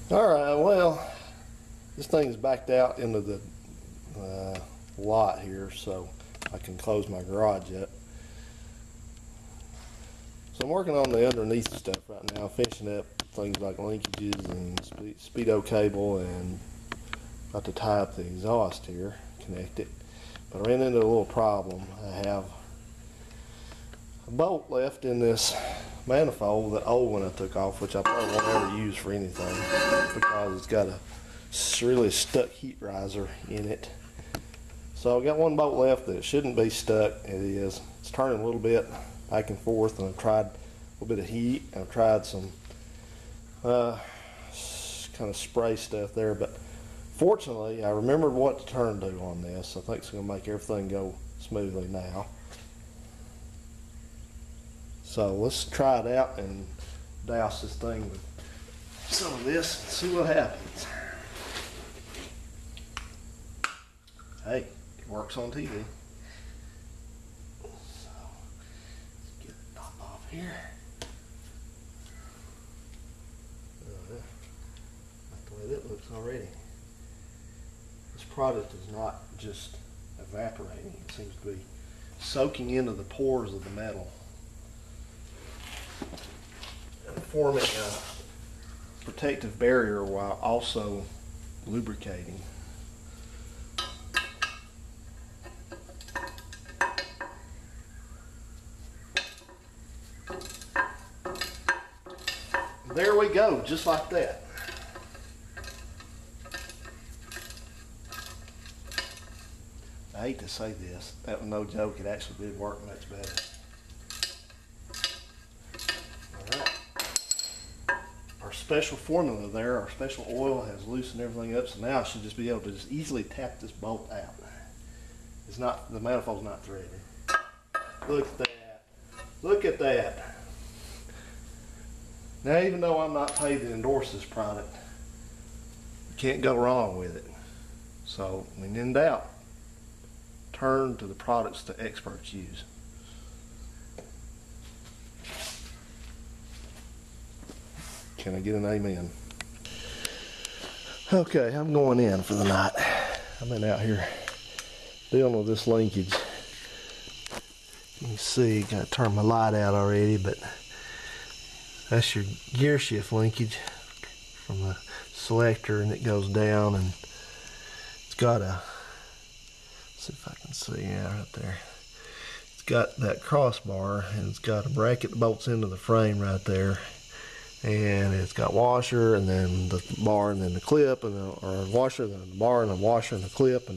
Alright, well, this thing's backed out into the lot here, so I can close my garage up. So I'm working on the underneath stuff right now, finishing up things like linkages and speedo cable, and about to tie up the exhaust here, connect it. But I ran into a little problem. I have a bolt left in this manifold, that old one I took off, which I probably won't ever use for anything because it's got a really stuck heat riser in it. So I got one bolt left that shouldn't be stuck. It is. It's turning a little bit back and forth, and I've tried a little bit of heat, and I've tried some kind of spray stuff there, but fortunately I remembered what to turn to on this. I think it's going to make everything go smoothly now. So let's try it out and douse this thing with some of this and see what happens. Hey, it works on TV. So let's get the top off here. Not the way that looks already. This product is not just evaporating, it seems to be soaking into the pores of the metal and forming a protective barrier while also lubricating. There we go, just like that. I hate to say this, that was no joke, it actually did work much better. Alright. Our special formula there, our special oil has loosened everything up, so now I should just be able to just easily tap this bolt out. It's not, the manifold's not threaded. Look at that. Look at that. Now, even though I'm not paid to endorse this product, you can't go wrong with it. So, when in doubt, turn to the products the experts use. Can I get an amen? Okay, I'm going in for the night. I've been out here dealing with this linkage. You can see, gotta turn my light out already, but that's your gear shift linkage from the selector, and it goes down, and it's got a, see if I can see, yeah, right there. It's got that crossbar, and it's got a bracket that bolts into the frame right there, and it's got washer, and then the bar, and then the clip, and or washer, then the bar, and the washer, and the clip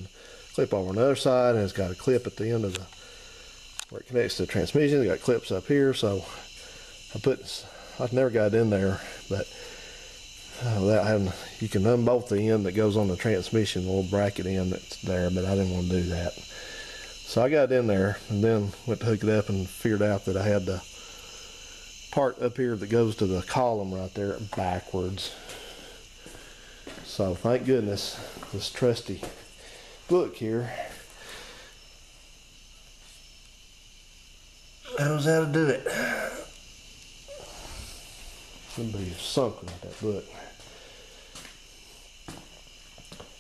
over on the other side, and it's got a clip at the end of the where it connects to the transmission. It's got clips up here, so I've never got it in there, but without having, you can unbolt the end that goes on the transmission, the little bracket end that's there, but I didn't want to do that. So I got it in there, and then went to hook it up and figured out that I had the part up here that goes to the column right there backwards. So thank goodness this trusty book here knows how to do it. Somebody sunk with that book,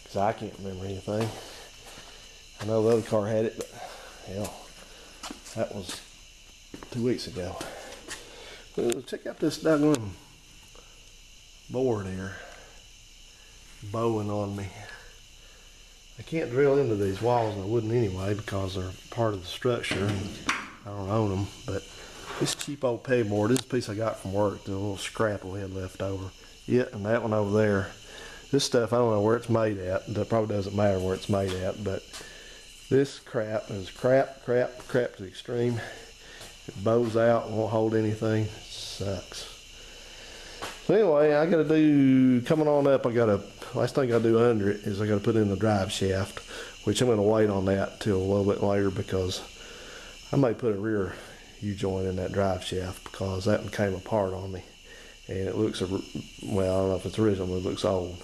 because I can't remember anything. I know the other car had it, but hell, that was 2 weeks ago. Check out this doggone board here, bowing on me. I can't drill into these walls, and I wouldn't anyway because they're part of the structure and I don't own them, but this cheap old pegboard, this is a piece I got from work, the little scrap we had left over. Yeah, and that one over there. This stuff, I don't know where it's made at. That probably doesn't matter where it's made at, but this crap is crap to the extreme. It bows out, won't hold anything. It sucks. So anyway, I gotta do, coming on up, last thing I gotta do under it is I gotta put in the drive shaft, which I'm gonna wait on that till a little bit later, because I may put a rear U-joint in that drive shaft, because that one came apart on me, and it looks, well, I don't know if it's original, but it looks old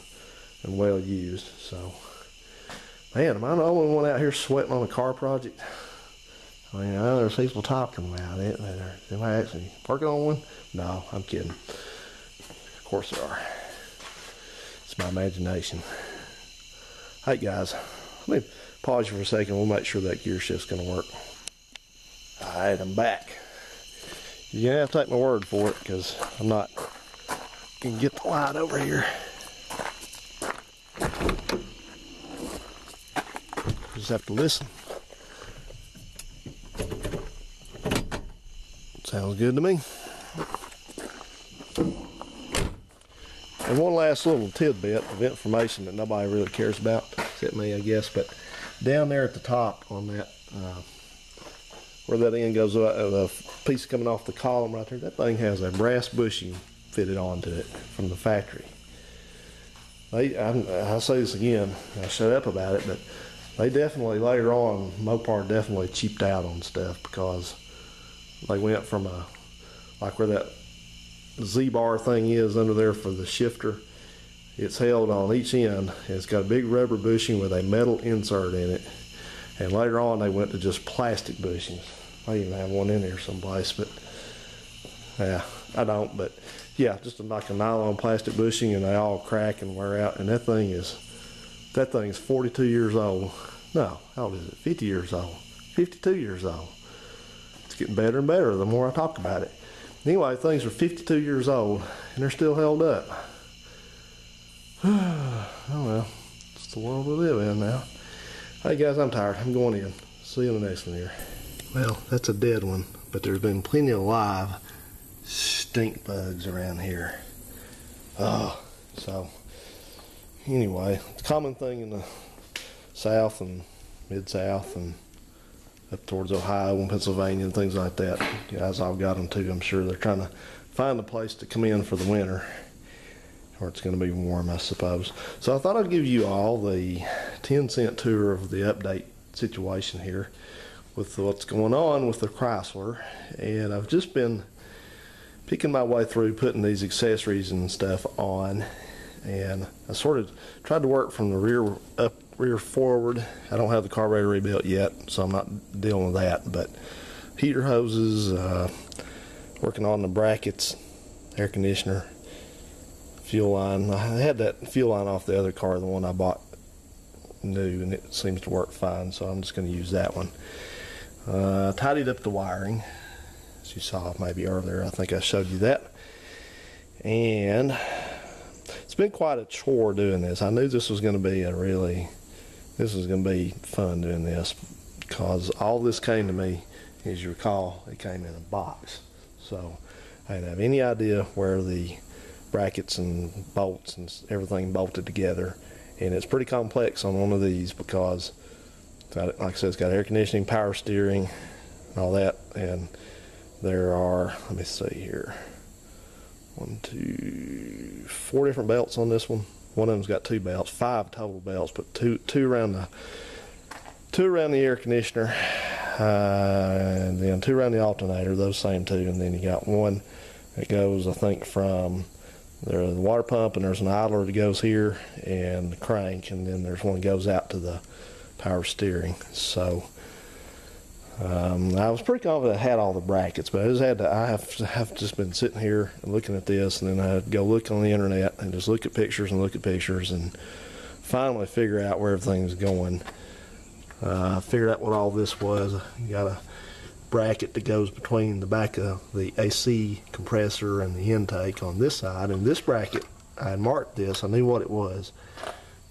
and well used. So, man, am I the only one out here sweating on a car project? I mean, I know there's people talking about it. Am I actually working on one? No, I'm kidding. Of course there are. It's my imagination. Hey guys, let me pause you for a second. We'll make sure that gear shift's going to work. Alright, I'm back. You're going to have to take my word for it because I'm not going to get the light over here. Just have to listen. Sounds good to me. And one last little tidbit of information that nobody really cares about, except me, I guess, but down there at the top on that, where that end goes, the piece coming off the column right there, that thing has a brass bushing fitted onto it from the factory. I'll say this again, I'll shut up about it, but they definitely, later on, Mopar definitely cheaped out on stuff because they went from like where that Z-bar thing is under there for the shifter, it's held on each end. It's got a big rubber bushing with a metal insert in it. And later on they went to just plastic bushings. I even have one in there someplace, but yeah, I don't, but yeah, just like a nylon plastic bushing, and they all crack and wear out. And that thing is 42 years old. No, how old is it? 50 years old. 52 years old. It's getting better and better the more I talk about it. Anyway, things are 52 years old and they're still held up. Oh well, it's the world we live in now. Hey guys, I'm tired. I'm going in. See you in the next one here. Well, that's a dead one, but there's been plenty of live stink bugs around here. So anyway, it's a common thing in the South and Mid-South and up towards Ohio and Pennsylvania and things like that. Guys, I've got them too. I'm sure they're trying to find a place to come in for the winter, or it's going to be warm, I suppose. So I thought I'd give you all the 10-cent tour of the update situation here with what's going on with the Chrysler. And I've just been picking my way through putting these accessories and stuff on, and I sort of tried to work from the rear up, rear forward. I don't have the carburetor rebuilt yet, so I'm not dealing with that, but heater hoses, working on the brackets, air conditioner, fuel line. I had that fuel line off the other car, the one I bought new, and it seems to work fine, so I'm just going to use that one. Tidied up the wiring, as you saw maybe earlier. I think I showed you that. And it's been quite a chore doing this. I knew this was going to be fun doing this, because all this came to me, as you recall, it came in a box. So I didn't have any idea where the brackets and bolts and everything bolted together. And it's pretty complex on one of these because, like I said, it's got air conditioning, power steering, and all that. And there are, let me see here, 1, 2, 4 different belts on this one. One of them's got 2 belts, 5 total belts, but two around the air conditioner, and then 2 around the alternator, those same 2, and then you got one that goes, I think, from the water pump, and there's an idler that goes here, and the crank, and then there's one that goes out to the power steering. So I was pretty confident I had all the brackets, but I have just been sitting here and looking at this, and then I'd go look on the internet and just look at pictures and finally figure out where everything's going. Figured out what all this was. You got a bracket that goes between the back of the AC compressor and the intake on this side, and this bracket, I had marked this, I knew what it was.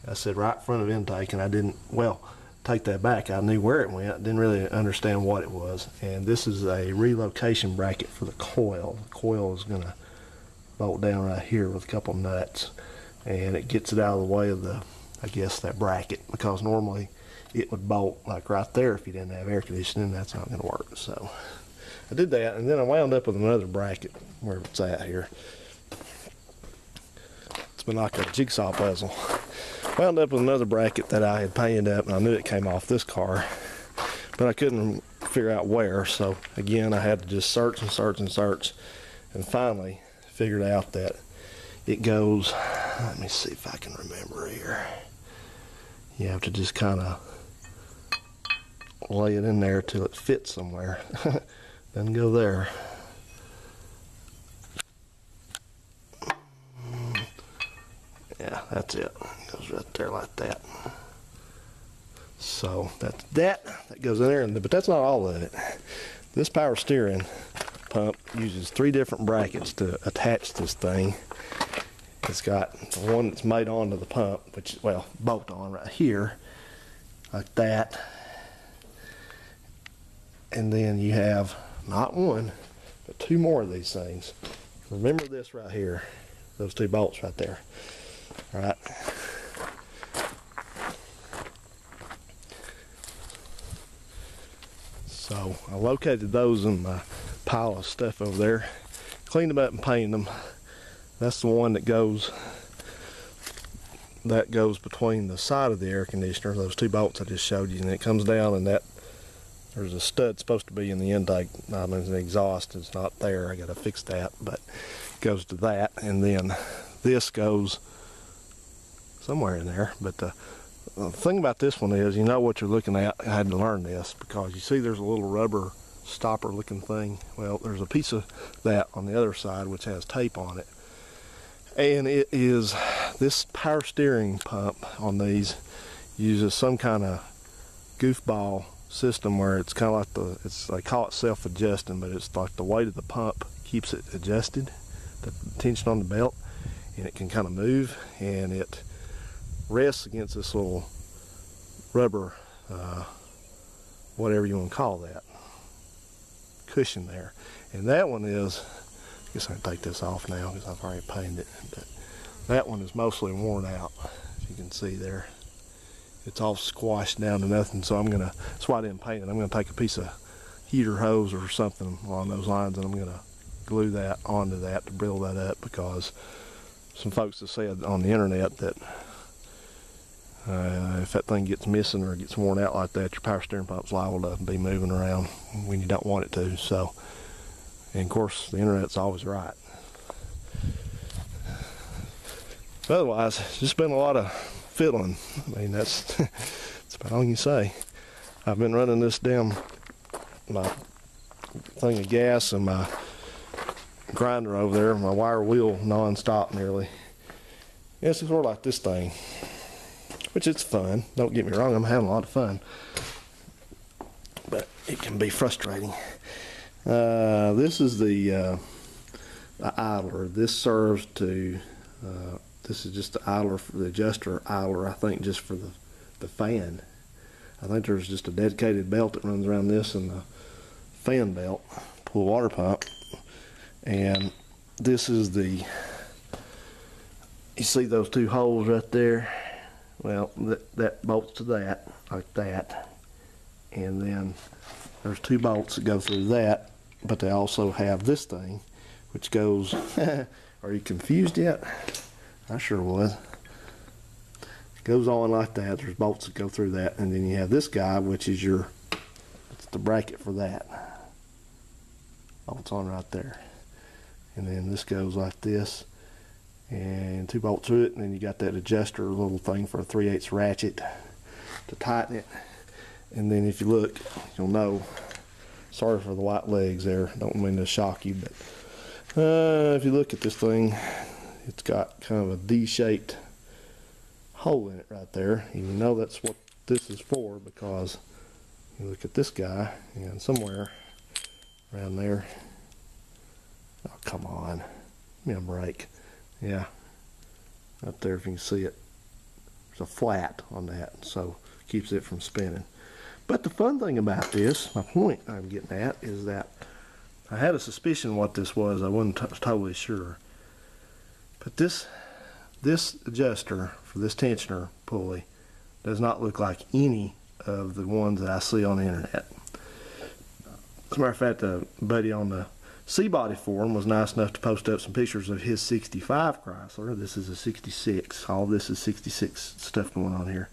I said right in front of intake, and I didn't, well, take that back, I knew where it went, didn't really understand what it was. And this is a relocation bracket for the coil. The coil is going to bolt down right here with a couple nuts, and it gets it out of the way of the, I guess, that bracket, because normally it would bolt like right there if you didn't have air conditioning. That's not going to work. So I did that, and then I wound up with another bracket where it's at here. It's been like a jigsaw puzzle. Wound up with another bracket that I had painted up, and I knew it came off this car, but I couldn't figure out where. So again, I had to just search and search and search, and finally figured out that it goes, let me see if I can remember here. You have to just kind of lay it in there till it fits somewhere. Doesn't go there. Yeah, that's it. It goes right there like that. So that's that goes in there, but that's not all of it. This power steering pump uses 3 different brackets to attach this thing. It's got one that's made onto the pump, which, well, bolt on right here, like that. And then you have not 1, but 2 more of these things. Remember this right here, those 2 bolts right there. All right. So I located those in my pile of stuff over there, cleaned them up and painted them. That's the one that goes between the side of the air conditioner, those 2 bolts I just showed you, and it comes down, and that there's a stud supposed to be in the intake. I mean, the exhaust is not there. I got to fix that, but it goes to that, and then this goes somewhere in there. But the thing about this one is, you know what you're looking at. I had to learn this because you see there's a little rubber stopper looking thing. Well, there's a piece of that on the other side which has tape on it, and it is this power steering pump on these uses some kind of goofball system where it's kind of like they call it self-adjusting, but it's like the weight of the pump keeps it adjusted, the tension on the belt, and it can kind of move, and it rests against this little rubber, whatever you want to call that, cushion there. And that one is, I guess I can take this off now because I've already painted it, but that one is mostly worn out, as you can see there. It's all squashed down to nothing, so that's why I didn't paint it. I'm gonna take a piece of heater hose or something along those lines, and I'm gonna glue that onto that to build that up, because some folks have said on the internet that if that thing gets missing or gets worn out like that, your power steering pump's liable to be moving around when you don't want it to. So, and of course, the internet's always right. But otherwise, it's just been a lot of fiddling. I mean, that's about all you can say. I've been running this down my thing of gas and my grinder over there, my wire wheel non-stop nearly. It's sort of like this thing, which it's fun. Don't get me wrong, I'm having a lot of fun, but it can be frustrating. This is the idler. This serves to this is just the idler, for the adjuster idler, I think, just for the fan. I think there's just a dedicated belt that runs around this and the fan belt, pull water pump. And this is you see those 2 holes right there? Well, that bolts to that, like that. And then there's 2 bolts that go through that, but they also have this thing, which goes, are you confused yet? I sure was. It goes on like that. There's bolts that go through that, and then you have this guy, which is it's the bracket for that. Bolts on right there. And then this goes like this, and 2 bolts through it, and then you got that adjuster little thing for a 3/8 ratchet to tighten it. And then if you look, you'll know. Sorry for the white legs there. Don't mean to shock you, but if you look at this thing, it's got kind of a D-shaped hole in it right there. And you know that's what this is for, because you look at this guy, and somewhere around there, oh come on, give me a break. Yeah, up there if you can see it, there's a flat on that, so it keeps it from spinning. But the fun thing about this, my point I'm getting at, is that I had a suspicion what this was. I wasn't totally sure. But this adjuster for this tensioner pulley does not look like any of the ones that I see on the internet. As a matter of fact, a buddy on the C-Body forum was nice enough to post up some pictures of his 65 Chrysler. This is a 66. All this is 66 stuff going on here.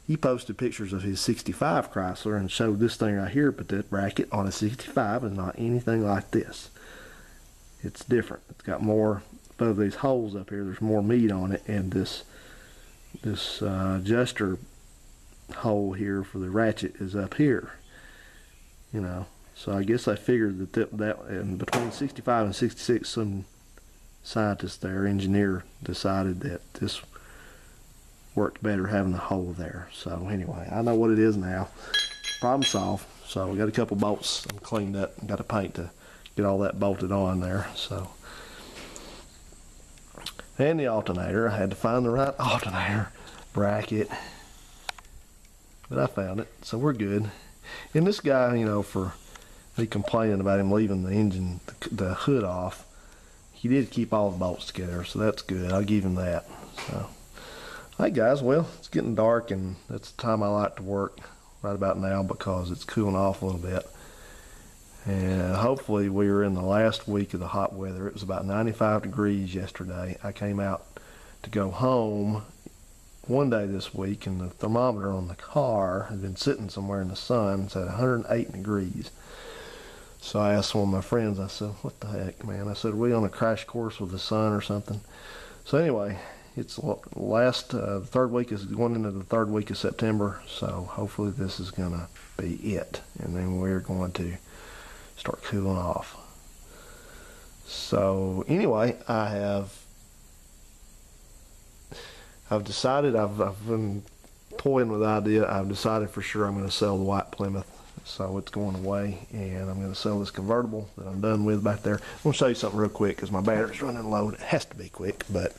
He posted pictures of his 65 Chrysler and showed this thing right here, but that bracket on a 65 is not anything like this. It's different. It's got more of these holes up here. There's more meat on it, and this adjuster hole here for the ratchet is up here. You know, so I guess I figured that in between 65 and 66, some scientist there, engineer, decided that this worked better having the hole there. So anyway, I know what it is now. Problem solved. So we got a couple bolts cleaned up and got a paint to get all that bolted on there. So, and the alternator, I had to find the right alternator bracket, but I found it, so we're good. And this guy, you know, for me complaining about him leaving the engine, the hood off, he did keep all the bolts together, so that's good. I'll give him that. So, alright guys, well, it's getting dark, and that's the time I like to work right about now because it's cooling off a little bit. And hopefully we are in the last week of the hot weather. It was about 95 degrees yesterday. I came out to go home one day this week, and the thermometer on the car had been sitting somewhere in the sun. It's at 108 degrees. So I asked one of my friends, I said, what the heck, man? I said, are we on a crash course with the sun or something? So anyway, it's the third week is going into the third week of September, so hopefully this is going to be it. And then we're going to start cooling off. So anyway, I've decided, I've been toying with the idea. I've decided for sure I'm going to sell the white Plymouth, so it's going away, and I'm going to sell this convertible that I'm done with back there. I'm going to show you something real quick because my battery's running low. It has to be quick, but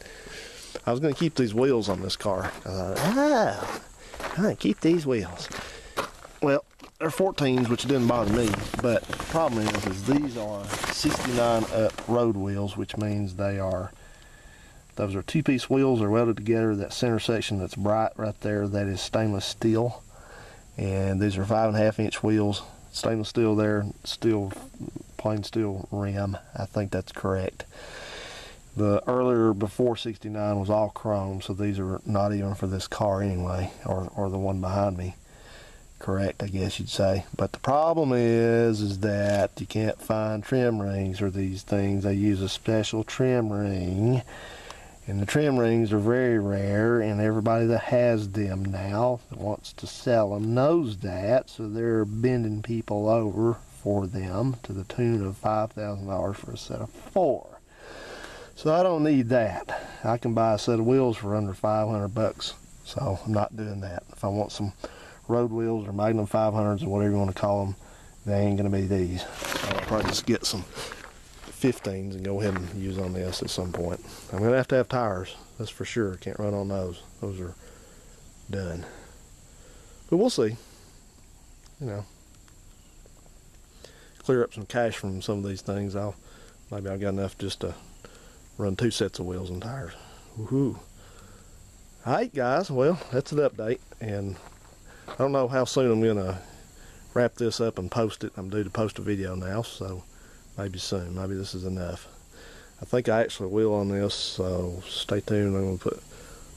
I was going to keep these wheels on this car. I keep these wheels. Well, they're 14s, which didn't bother me, but the problem is these are 69 up road wheels, which means those are two-piece wheels are welded together. That center section that's bright right there, that is stainless steel, and these are 5.5 inch wheels, stainless steel there, steel, plain steel rim. I think that's correct. The earlier before 69 was all chrome, so these are not even for this car anyway, or the one behind me. Correct, I guess you'd say. But the problem is that you can't find trim rings for these things. They use a special trim ring, and the trim rings are very rare, and everybody that has them now that wants to sell them knows that, so they're bending people over for them to the tune of $5,000 for a set of 4. So I don't need that. I can buy a set of wheels for under 500 bucks, so I'm not doing that. If I want some road wheels or Magnum 500s or whatever you want to call them, they ain't going to be these. So I'll probably just get some 15s and go ahead and use on this at some point. I'm going to have tires, that's for sure. Can't run on those. Those are done. But we'll see. You know, clear up some cash from some of these things. Maybe I've got enough just to run 2 sets of wheels and tires. Woohoo! Alright guys, well, that's an update, and I don't know how soon I'm going to wrap this up and post it. I'm due to post a video now, so maybe soon. Maybe this is enough. I think I actually will on this, so stay tuned. I'm going to put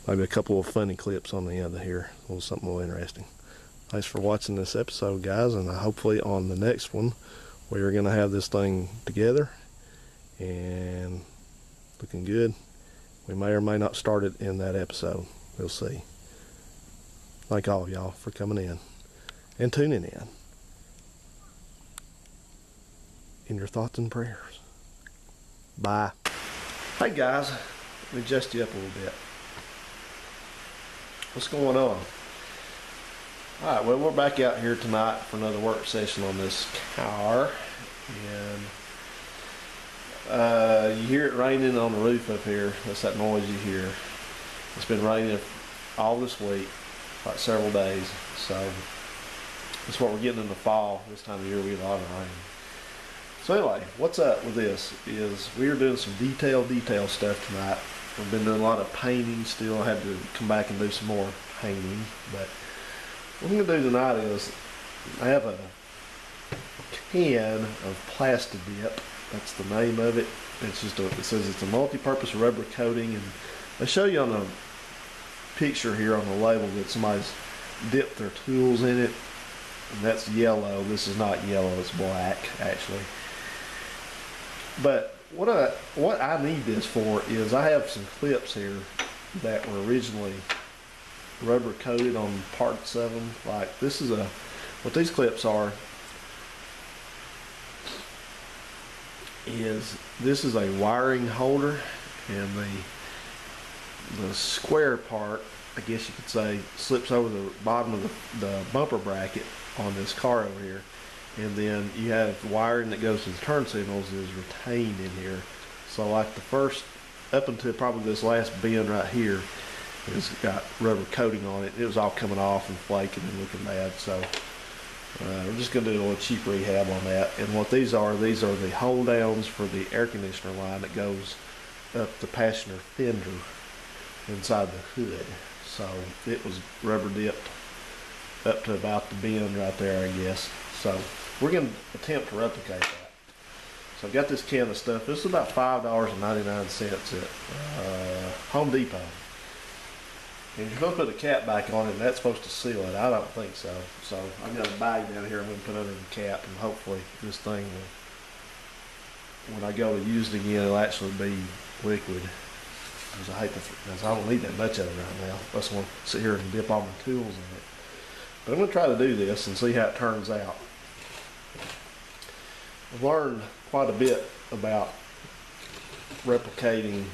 maybe a couple of funny clips on the end of here. A little something a little interesting. Thanks for watching this episode, guys, and hopefully on the next one we're going to have this thing together and looking good. We may or may not start it in that episode. We'll see. Thank all of y'all for coming in and tuning in your thoughts and prayers. Bye. Hey guys, let me adjust you up a little bit. What's going on? Alright, well, we're back out here tonight for another work session on this car, and you hear it raining on the roof up here. That's that noise you hear. It's been raining all this week, like several days, so that's what we're getting in the fall. This time of year we get a lot of rain. So anyway, what's up with this is we are doing some detail stuff tonight. We've been doing a lot of painting still. I had to come back and do some more painting, but what I'm going to do tonight is I have a can of Plasti Dip. That's the name of it. It's just it says it's a multi-purpose rubber coating, and they show you on the picture here on the label that somebody's dipped their tools in it, and that's yellow. This is not yellow, it's black actually. But what I need this for is I have some clips here that were originally rubber coated on parts of them. Like this is what these clips are is this is a wiring holder, and the square part, I guess you could say, slips over the bottom of the bumper bracket on this car over here. And then you have wiring that goes to the turn signals is retained in here. So like the first, up until probably this last bend right here, it's got rubber coating on it. It was all coming off and flaking and looking bad. So we're just going to do a little cheap rehab on that. And what these are the hold downs for the air conditioner line that goes up the passenger fender inside the hood. So it was rubber dipped up to about the bend right there, I guess. So we're going to attempt to replicate that. So I've got this can of stuff. This is about $5.99 at Home Depot. And you're supposed to put a cap back on it, and that's supposed to seal it. I don't think so. So I've got a bag down here I'm going to put under the cap, and hopefully this thing will, when I go to use it again, it'll actually be liquid. Because I don't need that much of it right now. I just want to sit here and dip all my tools in it. But I'm going to try to do this and see how it turns out. I've learned quite a bit about replicating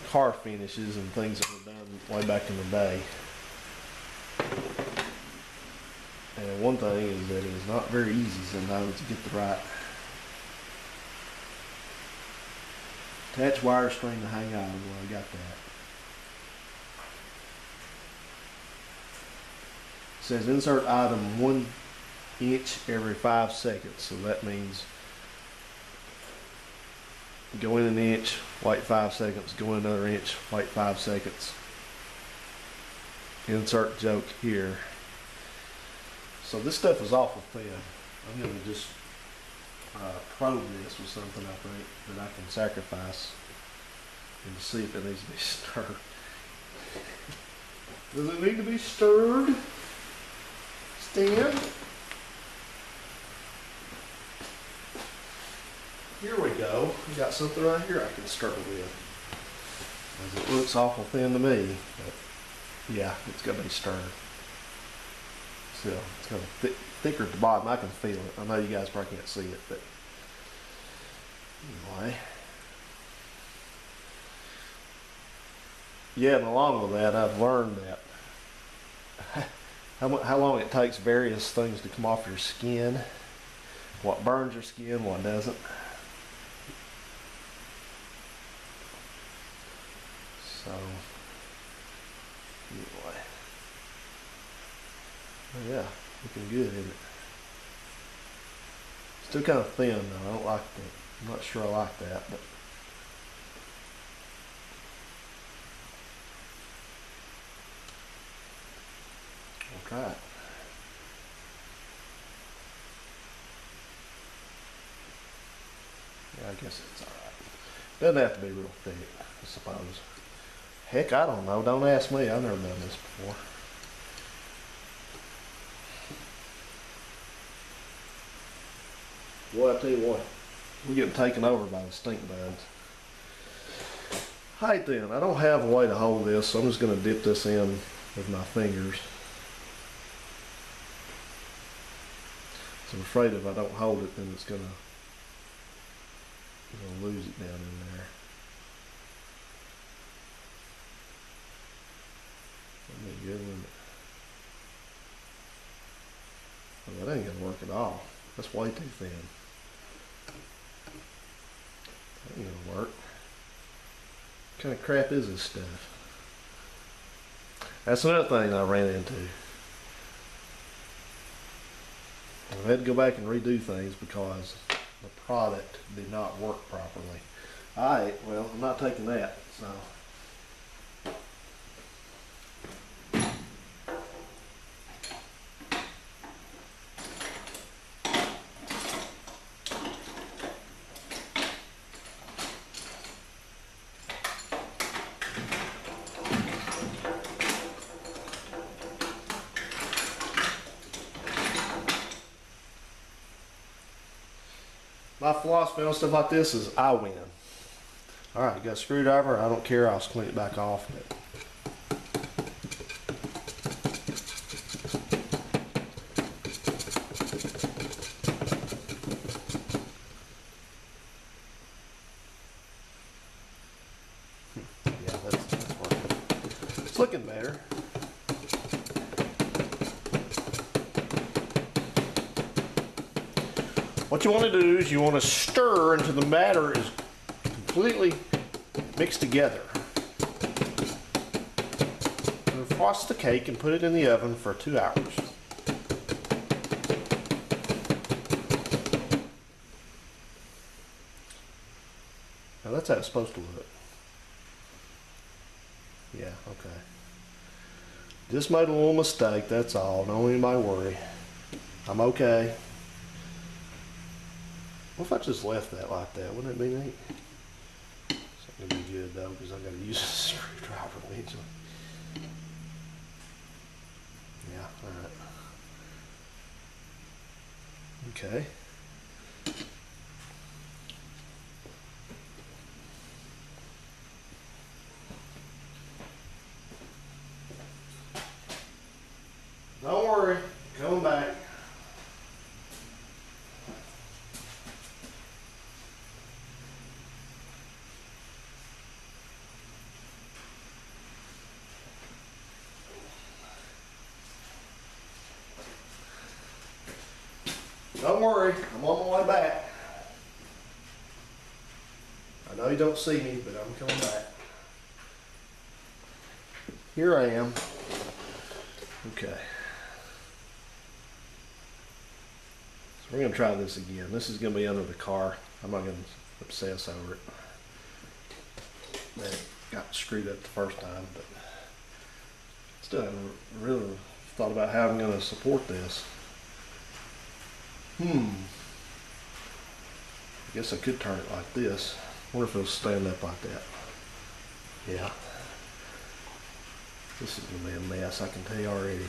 car finishes and things that were done way back in the day. And one thing is that it is not very easy sometimes to get the right attach wire string to hang on. Well, I got that. It says insert item 1 inch every 5 seconds. So that means go in an inch, wait 5 seconds, go in another inch, wait 5 seconds. Insert joke here. So this stuff is awful thin. I'm going to just probe this with something I think that I can sacrifice and see if it needs to be stirred. Does it need to be stirred? Stan? Here we go. We got something right here I can stir with. As it looks awful thin to me, but yeah, it's going to be stirred. Still, it's kind of thicker at the bottom. I can feel it. I know you guys probably can't see it, but anyway. Yeah, and along with that, I've learned that how long it takes various things to come off your skin, what burns your skin, what doesn't. So, anyway. Oh yeah, looking good, isn't it? Still kind of thin though. I don't like that. I'm not sure I like that, but we'll try it. Yeah, I guess it's alright. Doesn't have to be real thick, I suppose. Heck, I don't know. Don't ask me. I've never done this before. Well, I tell you what, we're getting taken over by the stink bugs. Alright then, I don't have a way to hold this, so I'm just going to dip this in with my fingers. So I'm afraid if I don't hold it, then it's going to lose it down in there. That'd be good, wouldn't it? Well, that ain't going to work at all. That's way too thin. That ain't gonna work. What kind of crap is this stuff? That's another thing I ran into. I've had to go back and redo things because the product did not work properly. Alright, well, I'm not taking that, so. My philosophy on stuff like this is I win. Alright, got a screwdriver. I don't care. I'll clean it back off. Yeah, that's working. It's looking better. What you want to do is you want to stir until the batter is completely mixed together. And frost the cake and put it in the oven for 2 hours. Now that's how it's supposed to look. Yeah, okay. Just made a little mistake, that's all. Don't anybody worry. I'm okay. What if I just left that like that? Wouldn't it be neat? It's not gonna be good though, because I gotta use a screwdriver eventually. Yeah, alright. Okay. Don't worry, coming back. Don't worry, I'm on my way back. I know you don't see me, but I'm coming back. Here I am. Okay. So we're going to try this again. This is going to be under the car. I'm not going to obsess over it. It got screwed up the first time, but still haven't really thought about how I'm going to support this. I guess I could turn it like this. What if it'll stand up like that? Yeah. This is going to be a mess, I can tell you already.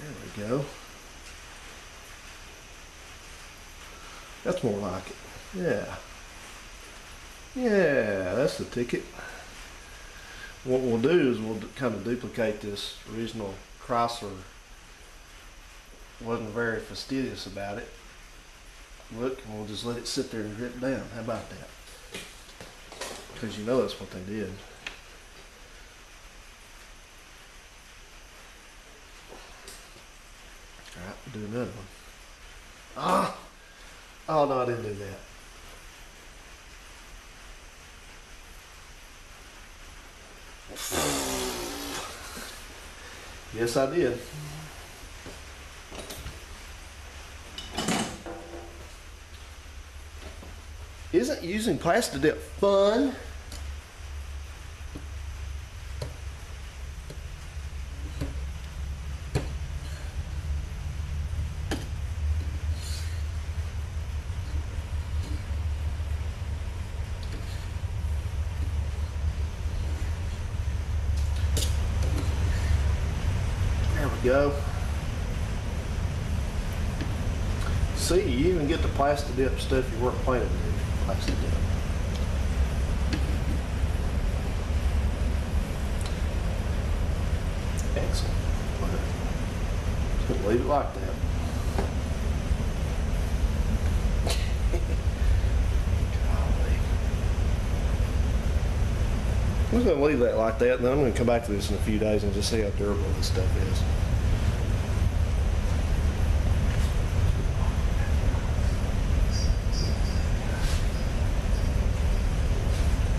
There we go. That's more like it. Yeah. Yeah, that's the ticket. What we'll do is we'll kind of duplicate this original Chrysler. Wasn't very fastidious about it. Look, and we'll just let it sit there and drip down. How about that? Because you know that's what they did. Alright, we'll do another one. Ah! Oh no, I didn't do that. Yes, I did. Isn't using plastic dip fun? Go. See, you even get the plastic dip stuff you weren't planning to do. Plastic dip. Excellent. Just leave it like that. Golly. I'm just going to leave that like that, and then I'm going to come back to this in a few days and just see how durable this stuff is.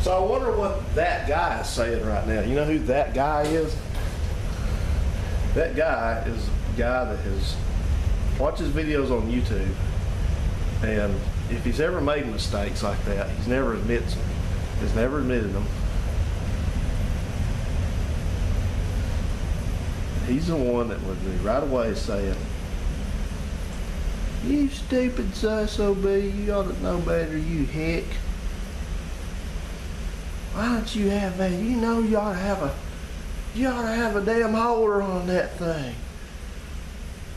So I wonder what that guy is saying right now. You know who that guy is? That guy is a guy that has watches videos on YouTube, and if he's ever made mistakes like that, he's never admits them. He's never admitted them. He's the one that would be right away saying, "You stupid SOB, you ought to know better, you hick. Why don't you have that? You know you ought to have a damn holder on that thing."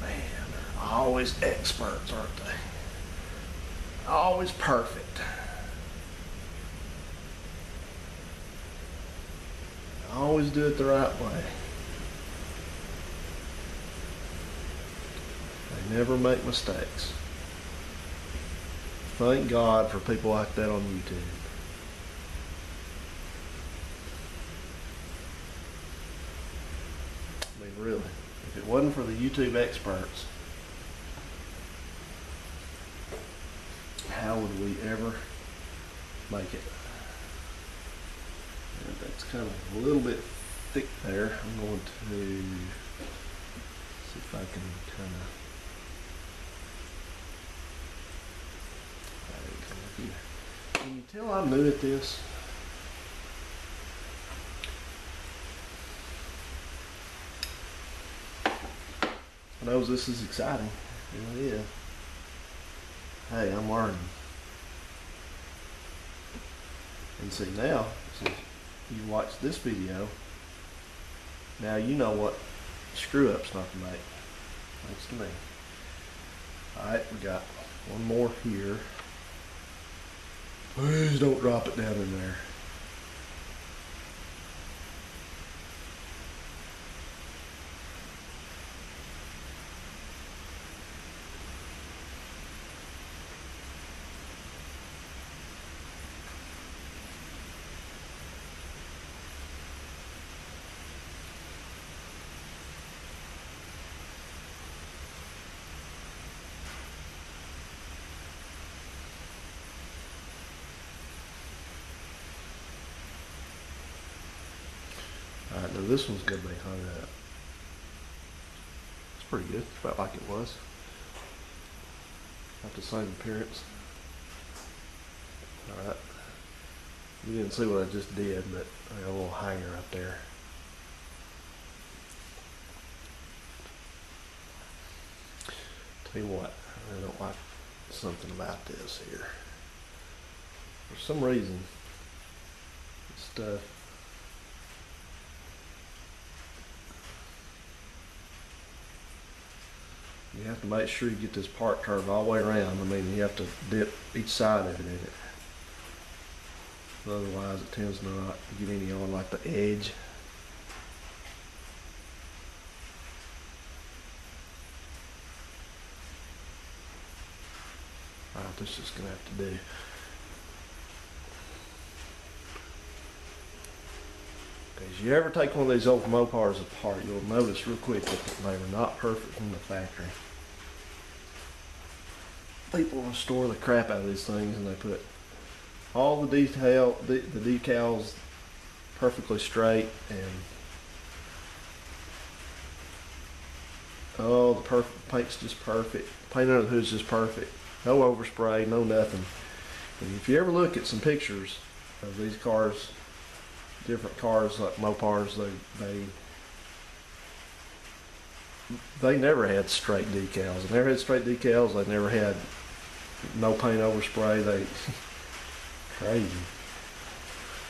Man, they're always experts, aren't they? Always perfect. do it the right way. They never make mistakes. Thank God for people like that on YouTube. I mean, really, if it wasn't for the YouTube experts, how would we ever make it? And that's kind of a little bit thick there. I'm going to see if I can kind of, can you tell I'm new at this? I know this is exciting. It really is. Hey, I'm learning. And see now, since you watch this video, now you know what screw ups not to make. Thanks to me. Alright, we got one more here. Please don't drop it down in there. Alright, now this one's gonna be hung up. It's pretty good, felt like it was. Not the same appearance. Alright. You didn't see what I just did, but I got a little hanger up there. Tell you what, I don't like something about this here. For some reason, this stuff, you have to make sure you get this part turned all the way around. I mean, you have to dip each side of it in it. Otherwise, it tends to not get any on like the edge. Alright, this is going to have to do. As you ever take one of these old Mopars apart, you'll notice real quick that they were not perfect from the factory. People restore the crap out of these things and they put all the decals perfectly straight, and oh, the paint's just perfect. Paint under the hood's just perfect. No overspray, no nothing. And if you ever look at some pictures of these cars, different cars like Mopars, they never had straight decals. They never had straight decals. They never had no paint overspray. They crazy.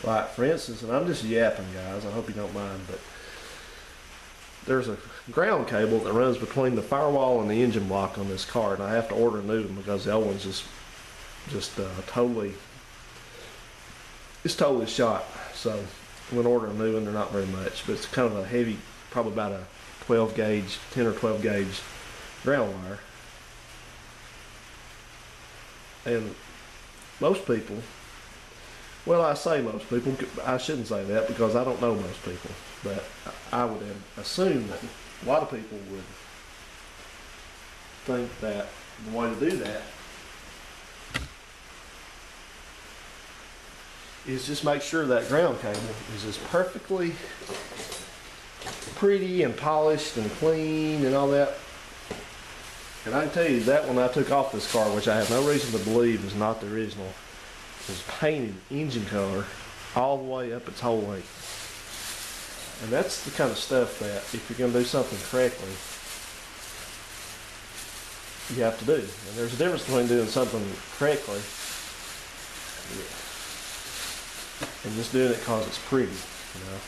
Like for instance, and I'm just yapping, guys. I hope you don't mind, but there's a ground cable that runs between the firewall and the engine block on this car, and I have to order a new one because the old one's just totally shot. So I'm gonna order a new one. They're not very much, but it's kind of a heavy, probably about a 12 gauge, 10 or 12 gauge ground wire. And most people, well, I say most people, I shouldn't say that because I don't know most people, but I would assume that a lot of people would think that the way to do that is just make sure that ground cable is just perfectly pretty and polished and clean and all that. And I can tell you that one I took off this car, which I have no reason to believe is not the original, was painted engine color all the way up its whole length. And that's the kind of stuff that if you're going to do something correctly, you have to do. And there's a difference between doing something correctly and just doing it because it's pretty, you know.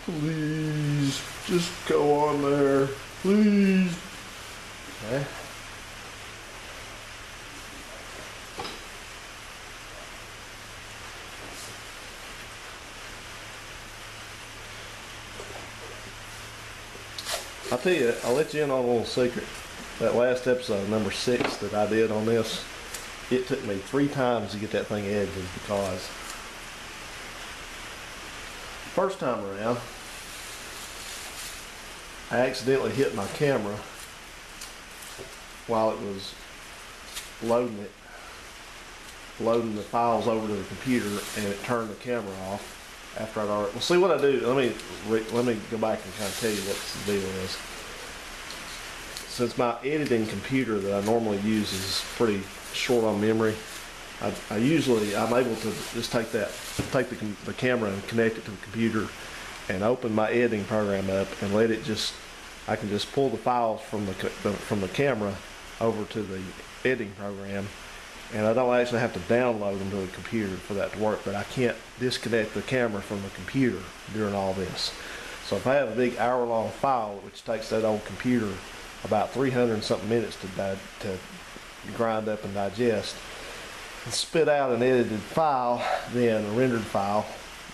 Please Just go on there, please. Okay. I'll tell you, I'll let you in on a little secret. That last episode, number 6 that I did on this, it took me 3 times to get that thing edited because first time around, I accidentally hit my camera while it was loading the files over to the computer, and it turned the camera off after I'd already. Well, see what I do. Let me go back and kind of tell you what the deal is. Since my editing computer that I normally use is pretty short on memory, I'm able to just take the camera and connect it to the computer and open my editing program up and let it I can just pull the files from the camera over to the editing program, and I don't actually have to download them to the computer for that to work, but I can't disconnect the camera from the computer during all this. So if I have a big hour-long file, which takes that old computer about 300 and something minutes to grind up and digest and spit out an edited file, then a rendered file,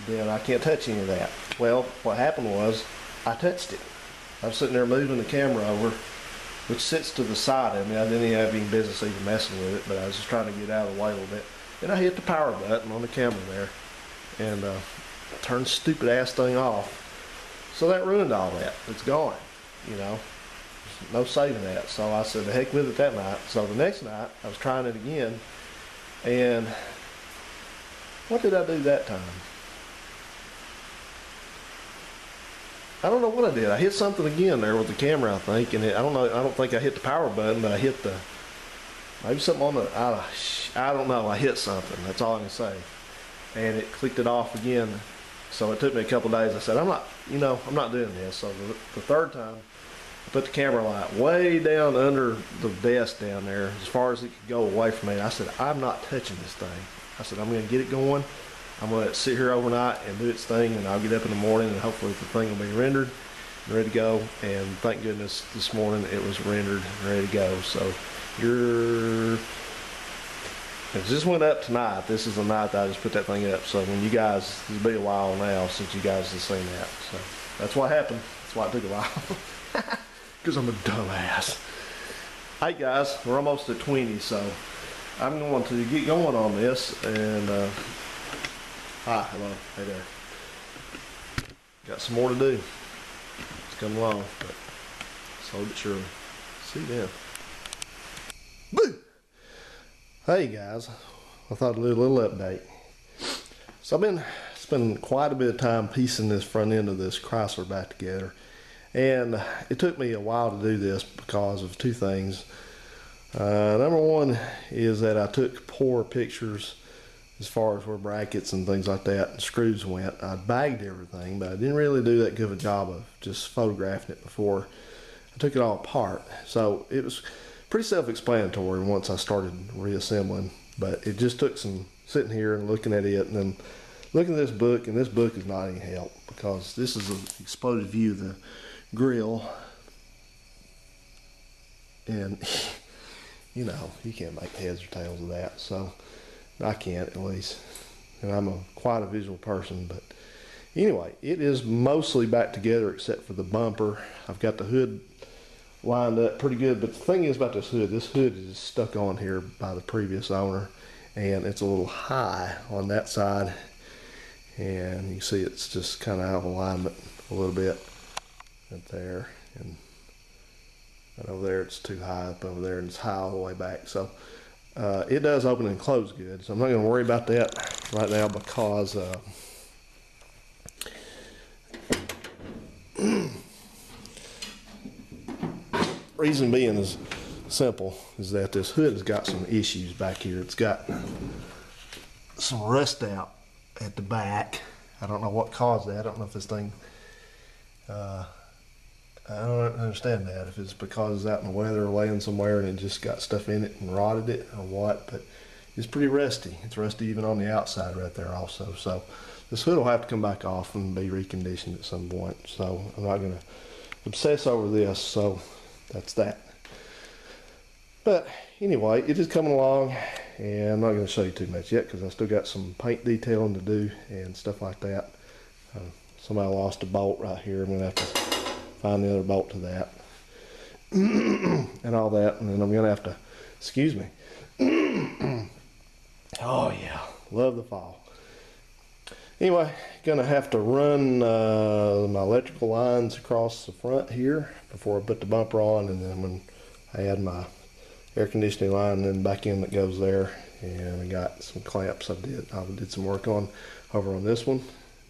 then I can't touch any of that. Well, what happened was I touched it. I was sitting there moving the camera over, which sits to the side of me. I didn't even have any business even messing with it, but I was just trying to get out of the way a little bit. And I hit the power button on the camera there and turned the stupid ass thing off. So that ruined all that. It's gone, you know. There's no saving that. So I said, the heck with it that night. So the next night, I was trying it again. And what did I do that time? I don't know what I did. I hit something again there with the camera, I think, and I don't think I hit the power button, but I hit maybe something on the, I don't know, I hit something, that's all I can say. And it clicked it off again. So it took me a couple of days. I said, I'm not doing this. So the third time, I put the camera light way down under the desk down there, as far as it could go away from me. I said, I'm not touching this thing. I said, I'm going to get it going. I'm going to let it sit here overnight and do its thing, and I'll get up in the morning and hopefully the thing will be rendered and ready to go. And thank goodness this morning it was rendered and ready to go. So it just went up tonight. This is the night that I just put that thing up. So when you guys, it'll be a while now since you guys have seen that. So that's what happened. That's why it took a while. Because I'm a dumbass. Hey guys, we're almost at 20, so I'm going to get going on this. And hi, hello, hey there. Got some more to do. It's coming along, but slowly but surely. See you then. Boo! Hey guys, I thought I'd do a little update. So I've been spending quite a bit of time piecing this front end of this Chrysler back together. And it took me a while to do this because of 2 things. Number one is that I took poor pictures as far as where brackets and things like that and screws went. I bagged everything, but I didn't really do that good of a job of just photographing it before I took it all apart. So it was pretty self-explanatory once I started reassembling, but it just took some sitting here and looking at it and then looking at this book, and this book is not any help because this is an exploded view of the grill, and you know, you can't make heads or tails of that, so I can't, at least, and I'm quite a visual person. But anyway, it is mostly back together except for the bumper. I've got the hood lined up pretty good, but the thing is about this hood is stuck on here by the previous owner, and it's a little high on that side, and you see it's just kind of out of alignment a little bit right there, and right over there it's too high up over there, and it's high all the way back. So it does open and close good, so I'm not going to worry about that right now because reason being is simple, is that this hood has got some issues back here. It's got some rust out at the back. I don't know what caused that. I don't know if this thing I don't understand that, if it's because it's out in the weather or laying somewhere and it just got stuff in it and rotted it or what, but it's pretty rusty. It's rusty even on the outside right there also. So This hood will have to come back off and be reconditioned at some point. So I'm not going to obsess over this. So that's that. But anyway, it is coming along, and I'm not going to show you too much yet because I still got some paint detailing to do and stuff like that. Somebody lost a bolt right here. I'm going to have to find the other bolt to that and all that. And then I'm going to have to, excuse me. Oh yeah, love the fall. Anyway, gonna have to run my electrical lines across the front here before I put the bumper on, and then when I add my air conditioning line and back in that goes there, and I got some clamps I did some work on over on this one.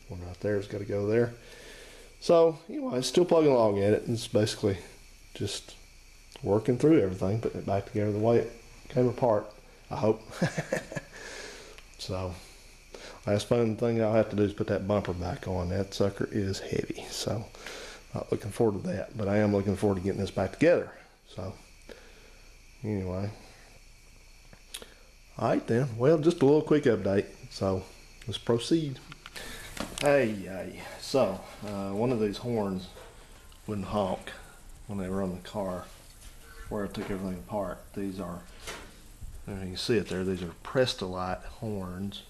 One right there has got to go there. So anyway, still plugging along at it. It's basically just working through everything, putting it back together the way it came apart, I hope. So last fun thing I'll have to do is put that bumper back on. That sucker is heavy, so not looking forward to that, but I am looking forward to getting this back together. So anyway, all right then, well, just a little quick update, so let's proceed. Hey, so one of these horns wouldn't honk when they were on the car where I took everything apart. These are, you can see it there, these are Prestolite horns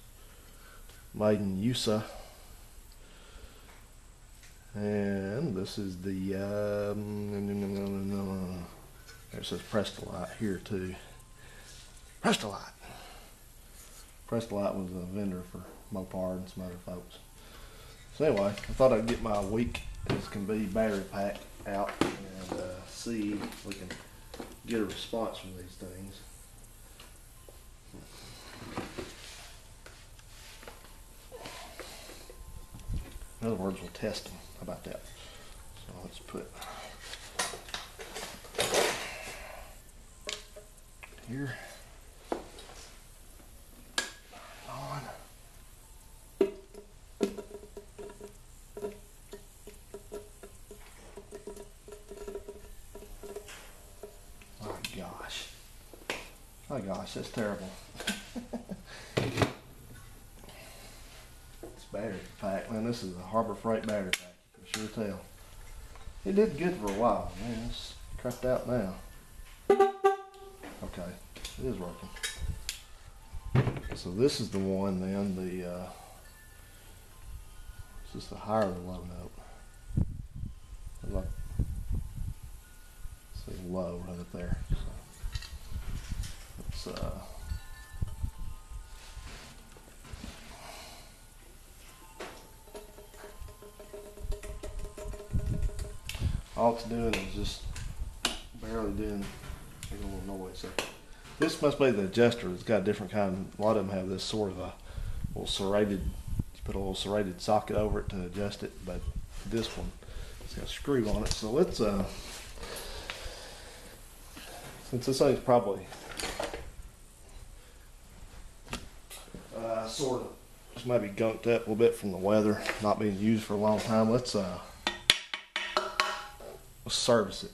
made in USA, and this is the it says Prestolite here too. Prestolite was a vendor for Mopar and some other folks. So anyway, I thought I'd get my weak as can be battery pack out and see if we can get a response from these things. In other words, we'll test them. How about that? So let's put here on. My gosh, that's terrible. Battery pack, man, this is a Harbor Freight battery pack, you can sure tell. It did good for a while, man. It's cracked out now. Okay, it is working. So this is the one then, is this the higher or the low note? Look, see low right up there. So let's all it's doing is just barely doing a little noise. So this must be the adjuster. It's got a different kind. A lot of them have this sort of a little serrated, you put a little serrated socket over it to adjust it, but this one, it's got a screw on it. So let's, since this thing's probably sort of just maybe gunked up a little bit from the weather, not being used for a long time, let's service it.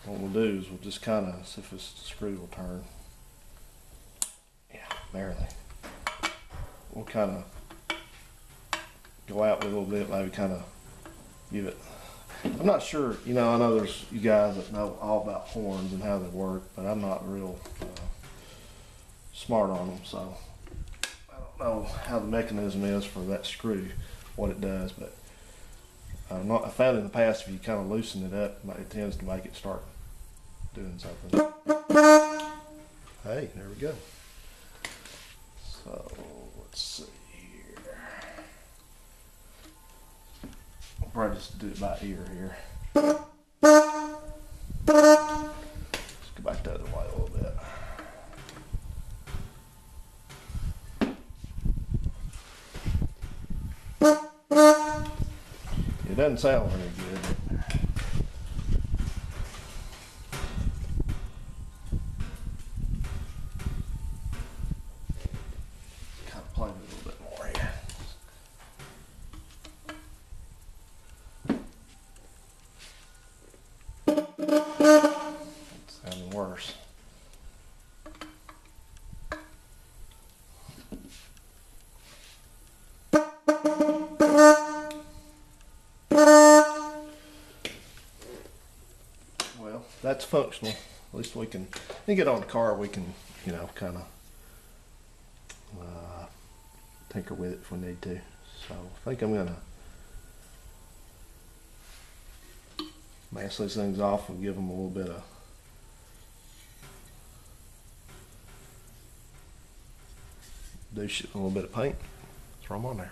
What we'll do is we'll just kind of see if this screw will turn. Yeah, barely. We'll kind of go out with a little bit, maybe kind of give it. I'm not sure, you know, I know there's you guys that know all about horns and how they work, but I'm not real smart on them, so I don't know how the mechanism is for that screw, what it does, but I found in the past if you kind of loosen it up, it tends to make it start doing something. Hey, there we go. So let's see here. I'll probably just do it by ear here. Let's go back the other way a little bit. It doesn't sound very good. Kind of play with it a little bit more here. It's sounding worse. that's functional. At least we can get on the car. We can, you know, kind of tinker with it if we need to. So I think I'm gonna mask these things off and give them a little bit of douche it, a little bit of paint. Throw them on there.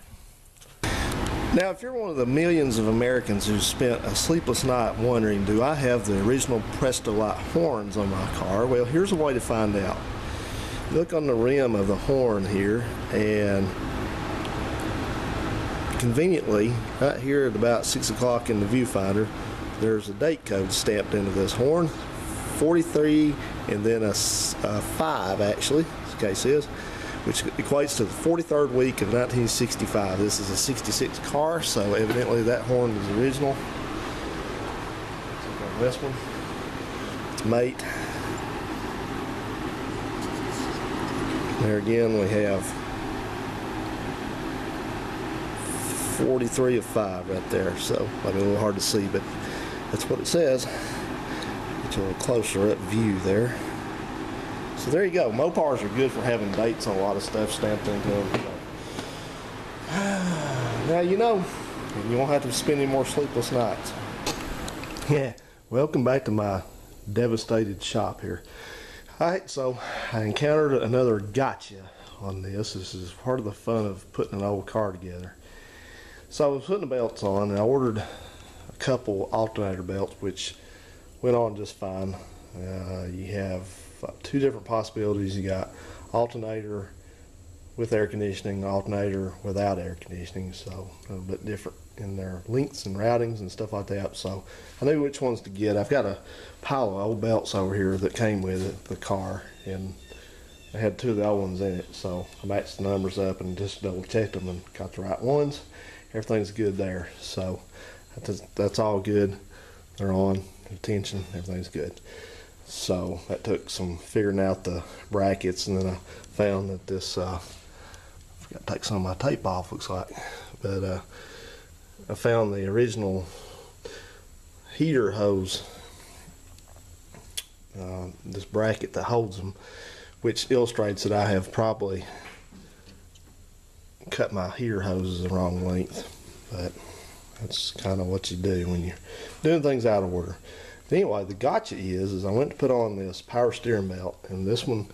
Now, if you're one of the millions of Americans who spent a sleepless night wondering, do I have the original Presto Light horns on my car? Well, here's a way to find out. Look on the rim of the horn here, and conveniently, right here at about 6 o'clock in the viewfinder, there's a date code stamped into this horn, 43, and then a 5 actually, as the case is, which equates to the 43rd week of 1965. This is a 66 car, so evidently that horn is original. Let's look on this one. It's mate. There again we have 43 of 5 right there, so might be a little hard to see, but that's what it says. Get you a little closer up view there. So there you go. Mopars are good for having dates on a lot of stuff stamped into them. So. Now you know, you won't have to spend any more sleepless nights. Yeah, welcome back to my devastated shop here. Alright, so I encountered another gotcha on this. This is part of the fun of putting an old car together. So I was putting the belts on, and I ordered a couple alternator belts, which went on just fine. You have two different possibilities. You got alternator with air conditioning, alternator without air conditioning, so a little bit different in their lengths and routings and stuff like that. So I knew which ones to get. I've got a pile of old belts over here that came with it, the car, and I had two of the old ones in it, so I matched the numbers up and just double checked them and got the right ones. Everything's good there, so that's all good. They're on, tension, everything's good. So that took some figuring out the brackets, and then I found that this I forgot to take some of my tape off, looks like, but I found the original heater hose, this bracket that holds them, which illustrates that I have probably cut my heater hoses the wrong length, but that's kind of what you do when you're doing things out of order. Anyway, the gotcha is I went to put on this power steering belt, and this one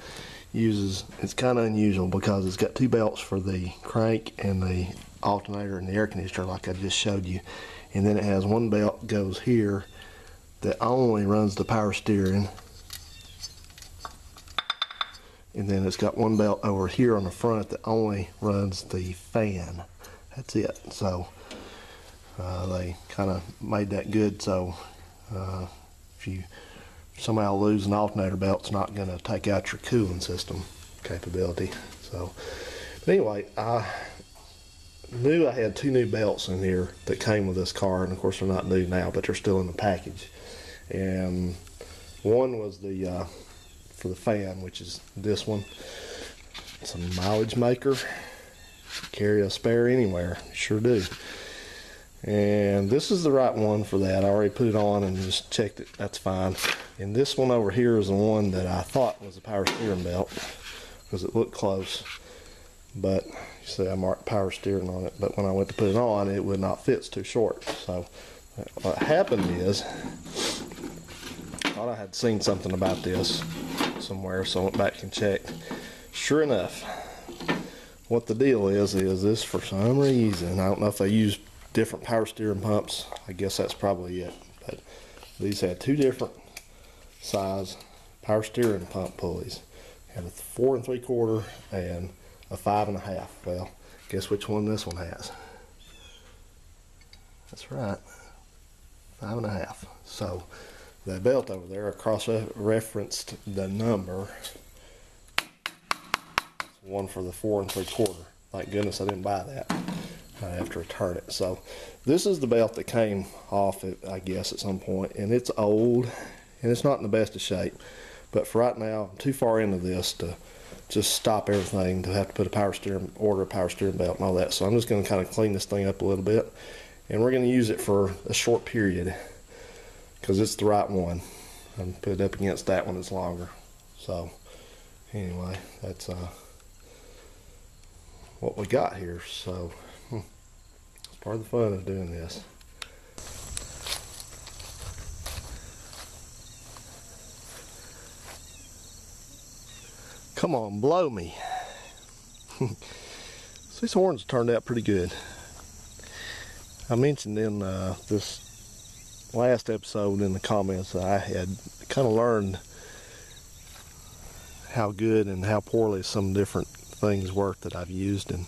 uses, it's kind of unusual because it's got two belts for the crank and the alternator and the air conditioner like I just showed you, and then it has one belt goes here that only runs the power steering, and then it's got one belt over here on the front that only runs the fan. That's it. So they kind of made that good, so if you somehow lose an alternator belt, it's not going to take out your cooling system capability. So but anyway, I knew I had two new belts in here that came with this car, and of course they're not new now, but they're still in the package. And one was the for the fan, which is this one. It's a mileage maker. Carry a spare anywhere, sure do. And this is the right one for that. I already put it on and just checked it, that's fine. And this one over here is the one that I thought was a power steering belt because it looked close, but you see I marked power steering on it, but when I went to put it on, it would not fit, it's too short. So what happened is, I thought I had seen something about this somewhere, so I went back and checked. Sure enough, what the deal is this, for some reason, I don't know if they use different power steering pumps, I guess that's probably it, but these had two different size power steering pump pulleys. Had a 4 3/4 and a 5 1/2. Well, guess which one this one has? That's right, 5 1/2. So the belt over there, I cross-referenced the number. It's one for the 4 3/4. Thank goodness I didn't buy that. I have to return it. So this is the belt that came off it, I guess, at some point, and it's old and it's not in the best of shape. But for right now, I'm too far into this to just stop everything to have to put a power steering, order a power steering belt and all that. So I'm just going to kind of clean this thing up a little bit, and we're going to use it for a short period because it's the right one. and put it up against that one that's longer. So anyway, that's what we got here. So it's part of the fun of doing this. Come on, blow me. These horns turned out pretty good. I mentioned in this last episode in the comments that I had kind of learned how good and how poorly some different things work that I've used, and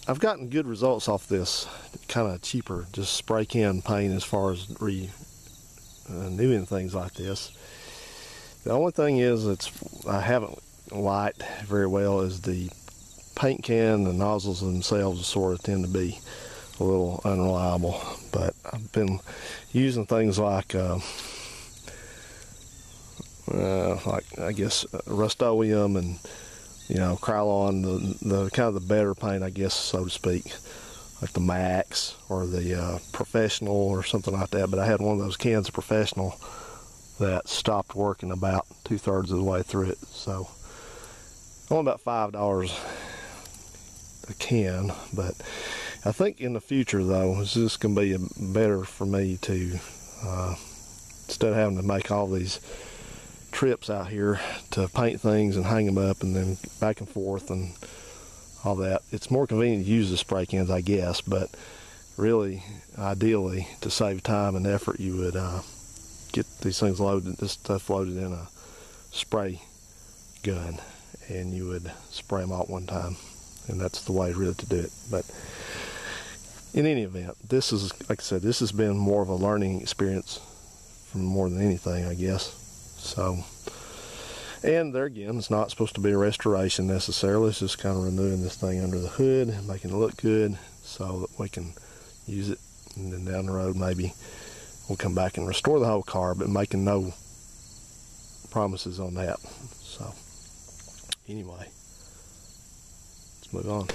I've gotten good results off this kind of cheaper, just spray can paint as far as renewing things like this. The only thing is I haven't liked very well is the paint can. The nozzles themselves sort of tend to be a little unreliable, but I've been using things like I guess Rust-Oleum and Krylon, the kind of the better paint, I guess, so to speak, like the Max or the Professional or something like that. But I had one of those cans of Professional that stopped working about 2/3 of the way through it, so only about $5 a can. But I think in the future, though, it's just going to be better for me to instead of having to make all these trips out here to paint things and hang them up and then back and forth and all that. It's more convenient to use the spray cans, I guess, but really, ideally, to save time and effort, you would get these things loaded, this stuff loaded in a spray gun, and you would spray them all at one time, and that's the way really to do it. But in any event, this is, like I said, this has been more of a learning experience from more than anything, I guess. So, and there again, it's not supposed to be a restoration necessarily. It's just kind of renewing this thing under the hood and making it look good so that we can use it, and then down the road maybe we'll come back and restore the whole car, but making no promises on that. So anyway, let's move on.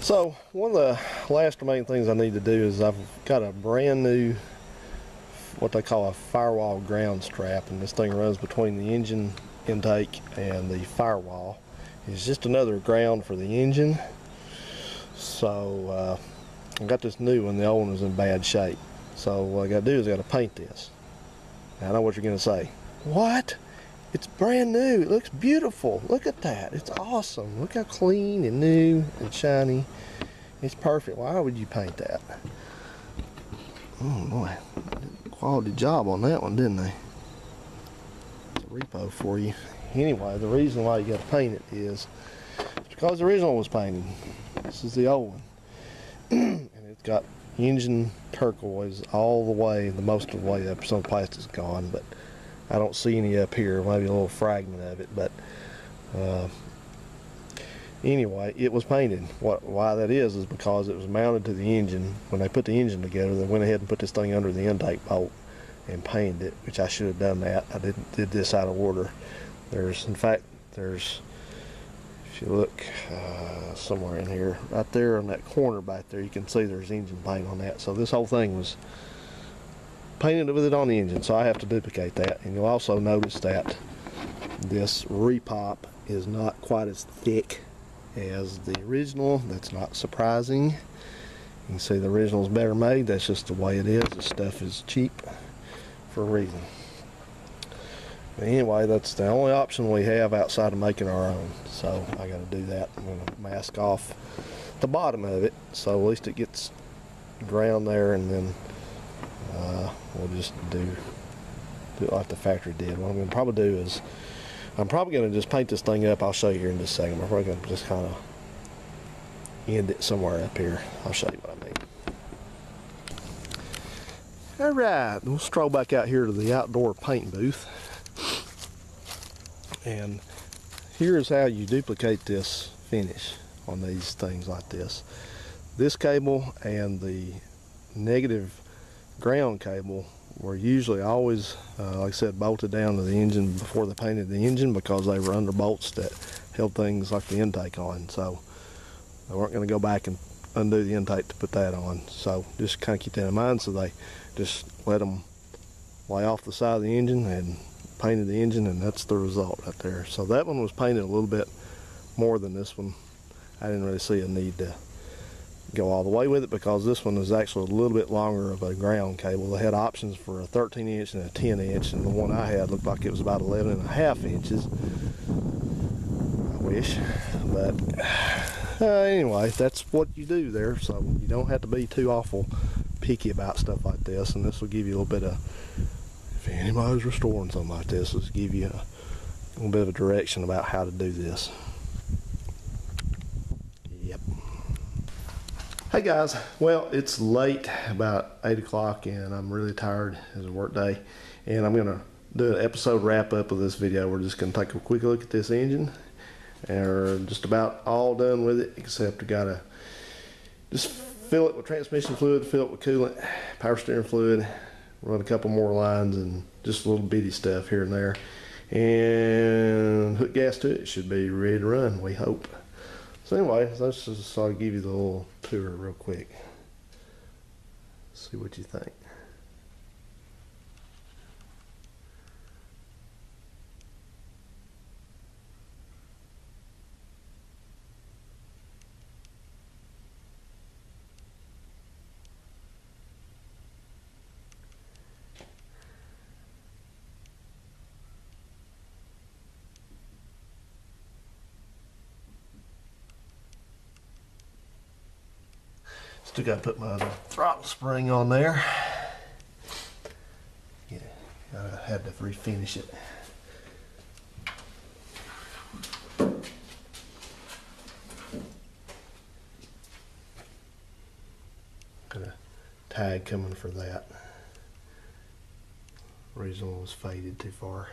So one of the last remaining things I need to do is I've got a brand new, what they call a firewall ground strap, and this thing runs between the engine intake and the firewall. It's just another ground for the engine. So I got this new one. The old one was in bad shape. So what I got to do is I got to paint this. Now I know what you're going to say. What? It's brand new. It looks beautiful. Look at that. It's awesome. Look how clean and new and shiny. It's perfect. Why would you paint that? Oh boy, quality job on that one, didn't they? It's a repo for you. Anyway, the reason why you got to paint it is because the original was painted. This is the old one. And it's got engine turquoise all the way, the most of the way up. Some plastic's gone, but I don't see any up here. Maybe a little fragment of it, but anyway, it was painted. Why that is because it was mounted to the engine. When they put the engine together, they went ahead and put this thing under the intake bolt and painted it, which I should have done that. I did this out of order. In fact, if you look somewhere in here, right there on that corner back there, you can see there's engine paint on that. So this whole thing was painted with it on the engine, so I have to duplicate that. And you'll also notice that this repop is not quite as thick as the original. That's not surprising. You can see the original is better made. That's just the way it is. This stuff is cheap for a reason. But anyway, that's the only option we have outside of making our own. So I got to do that. I'm going to mask off the bottom of it, so at least it gets ground there, and then we'll just do it like the factory did. What I'm going to probably do is I'm probably going to just paint this thing up. I'll show you here in just a second. I'm probably going to just kind of end it somewhere up here. I'll show you what I mean. Alright, we'll stroll back out here to the outdoor paint booth. And here's how you duplicate this finish on these things like this. This cable and the negative ground cable were usually always, like I said, bolted down to the engine before they painted the engine, because they were under bolts that held things like the intake on. So they weren't going to go back and undo the intake to put that on. So just kind of keep that in mind. So they just let them lay off the side of the engine and painted the engine, and that's the result right there. So that one was painted a little bit more than this one. I didn't really see a need to go all the way with it because this one is actually a little bit longer of a ground cable. They had options for a 13 inch and a 10 inch, and the one I had looked like it was about 11.5 inches. I wish, but anyway, that's what you do there, so you don't have to be too awful picky about stuff like this, and this will give you a little bit of, if anybody's restoring something like this, this will give you a little bit of a direction about how to do this. Yep. Hey guys, well, it's late, about 8 o'clock, and I'm really tired. It's a work day, and I'm gonna do an episode wrap up of this video. We're just gonna take a quick look at this engine, and we're just about all done with it, except we gotta just fill it with transmission fluid, fill it with coolant, power steering fluid, run a couple more lines, and just a little bitty stuff here and there, and hook gas to it. It should be ready to run, we hope. So anyway, let's just sort of give you the little tour real quick. See what you think. Still got to put my other throttle spring on there. Yeah, I had to refinish it. Got a tag coming for that. Reason it was faded too far.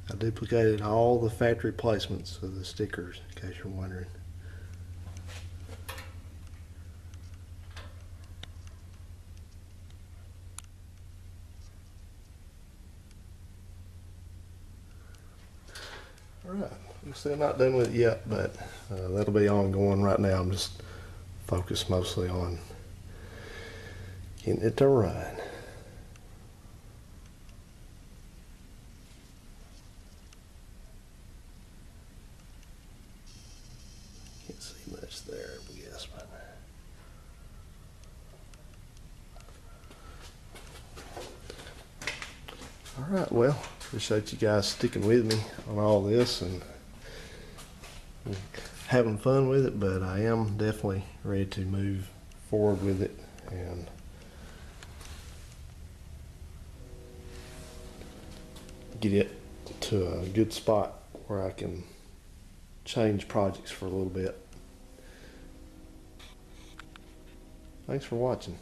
I duplicated all the factory placements of the stickers, in case you're wondering. Alright, I'm still not done with it yet, but that'll be ongoing right now. I'm just focused mostly on getting it to run. Can't see much there, I guess, but alright, well, appreciate you guys sticking with me on all this and having fun with it, but I am definitely ready to move forward with it and get it to a good spot where I can change projects for a little bit. Thanks for watching.